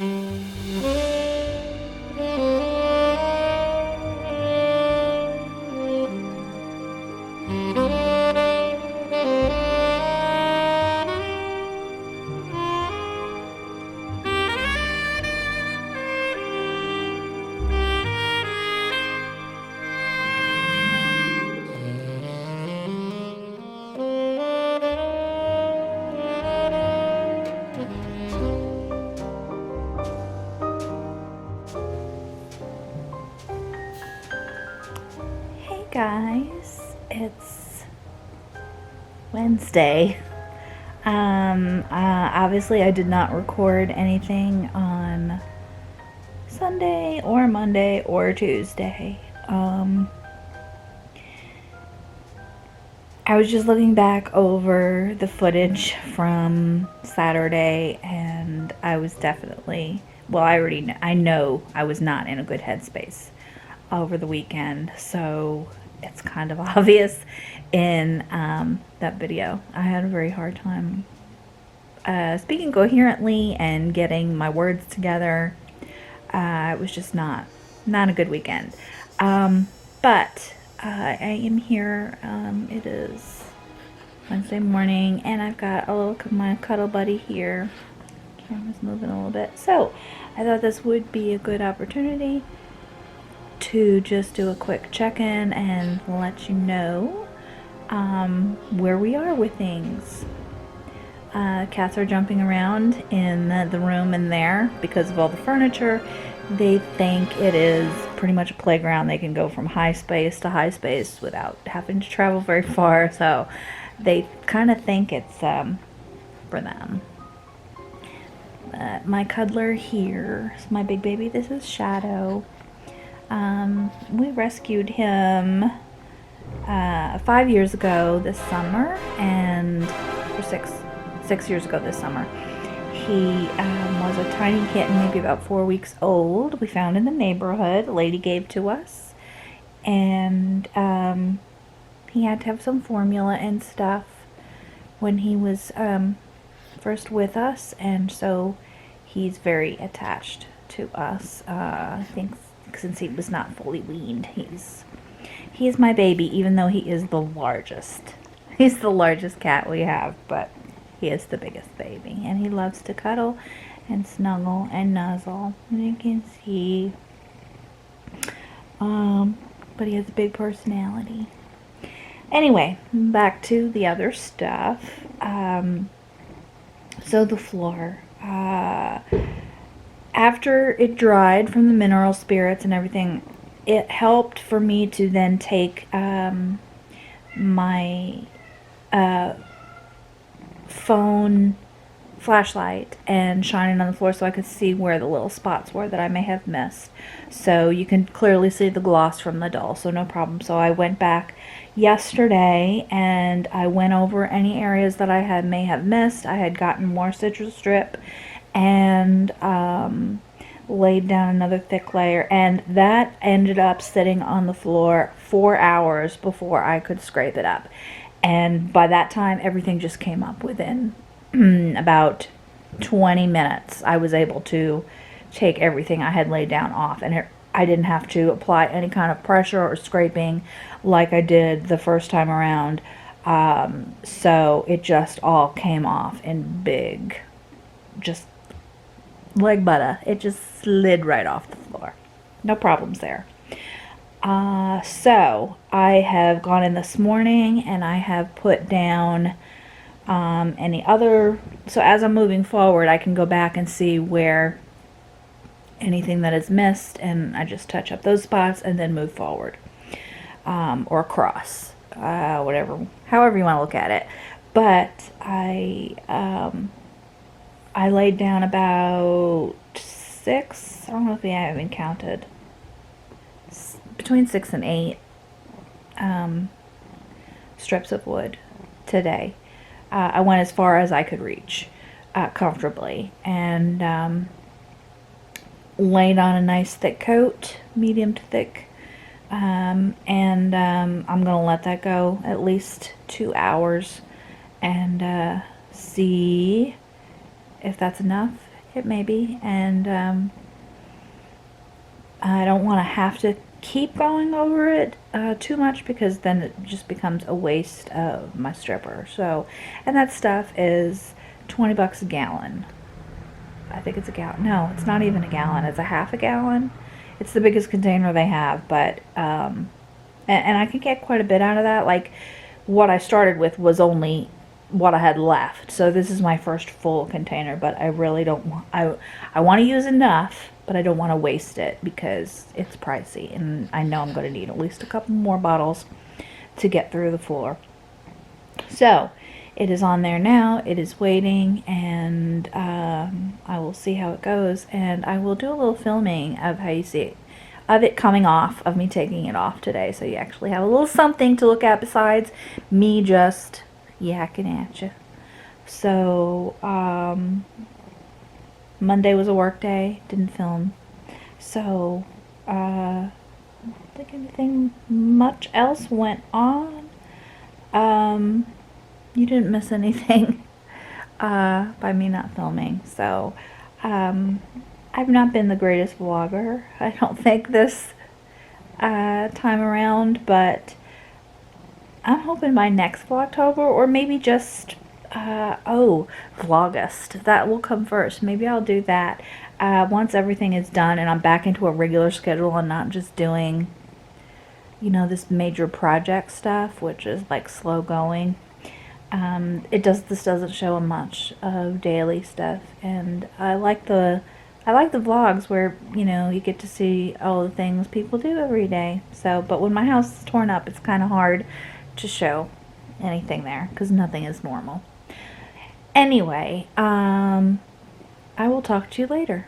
Hey guys, it's Wednesday. Obviously I did not record anything on Sunday or Monday or Tuesday. I was just looking back over the footage from Saturday, and I was definitely, well, I know I was not in a good headspace over the weekend, so it's kind of obvious in that video. I had a very hard time speaking coherently and getting my words together. It was just not a good weekend. But I am here. It is Wednesday morning, and I've got my cuddle buddy here. Camera's moving a little bit. So I thought this would be a good opportunity to just do a quick check-in and let you know where we are with things. Cats are jumping around in the room in there because of all the furniture. They think it is pretty much a playground. They can go from high space to high space without having to travel very far, so they kind of think it's for them. My cuddler here is my big baby. This is Shadow. We rescued him 5 years ago this summer, and for six years ago this summer. He was a tiny kitten, maybe about 4 weeks old. We found in the neighborhood. A lady gave to us, and he had to have some formula and stuff when he was first with us, and so he's very attached to us. I think since he was not fully weaned, he is my baby, even though he is the largest. He's the largest cat we have, but he is the biggest baby, and he loves to cuddle and snuggle and nuzzle, and you can see. But he has a big personality. Anyway, back to the other stuff. So the floor. After it dried from the mineral spirits and everything, it helped for me to then take my phone flashlight and shine it on the floor so I could see where the little spots were that I may have missed. So you can clearly see the gloss from the doll, so no problem. So I went back yesterday and I went over any areas that I may have missed. I had gotten more citrus strip and laid down another thick layer, and that ended up sitting on the floor 4 hours before I could scrape it up. And by that time, everything just came up within about 20 minutes. I was able to take everything I had laid down off, and I didn't have to apply any kind of pressure or scraping like I did the first time around. So it just all came off in big, just like butter. It just slid right off the floor. No problems there. So I have gone in this morning and I have put down any other, so as I'm moving forward I can go back and see where anything that is missed, and I just touch up those spots and then move forward, or across, whatever, however you want to look at it. But I laid down about 6, I don't know if I haven't counted, between 6 and 8 strips of wood today. I went as far as I could reach comfortably, and laid on a nice thick coat, medium to thick, and I'm gonna let that go at least 2 hours and see if that's enough. It may be. And I don't want to have to keep going over it too much, because then it just becomes a waste of my stripper. So, and that stuff is 20 bucks a gallon. I think it's a gallon. No, it's not even a gallon. It's a half a gallon. It's the biggest container they have, but and I can get quite a bit out of that. Like, what I started with was only what I had left, so this is my first full container. But I really don't want, I want to use enough, but I don't want to waste it because it's pricey, and I know I'm going to need at least a couple more bottles to get through the floor. So it is on there now. It is waiting, and I will see how it goes, and I will do a little filming of how you see it, of it coming off, of me taking it off today, so you actually have a little something to look at besides me just yakking at you. So Monday was a work day, didn't film, so I don't think anything much else went on. You didn't miss anything by me not filming. So I've not been the greatest vlogger, I don't think, this time around, but I'm hoping by next Vlogtober, or maybe just Vlogust, that will come first. Maybe I'll do that once everything is done and I'm back into a regular schedule and not just doing, you know, this major project stuff, which is like slow going. This doesn't show much of daily stuff, and I like the vlogs where, you know, you get to see all the things people do every day. So, but when my house is torn up, it's kind of hard to show anything there because nothing is normal. Anyway, I will talk to you later.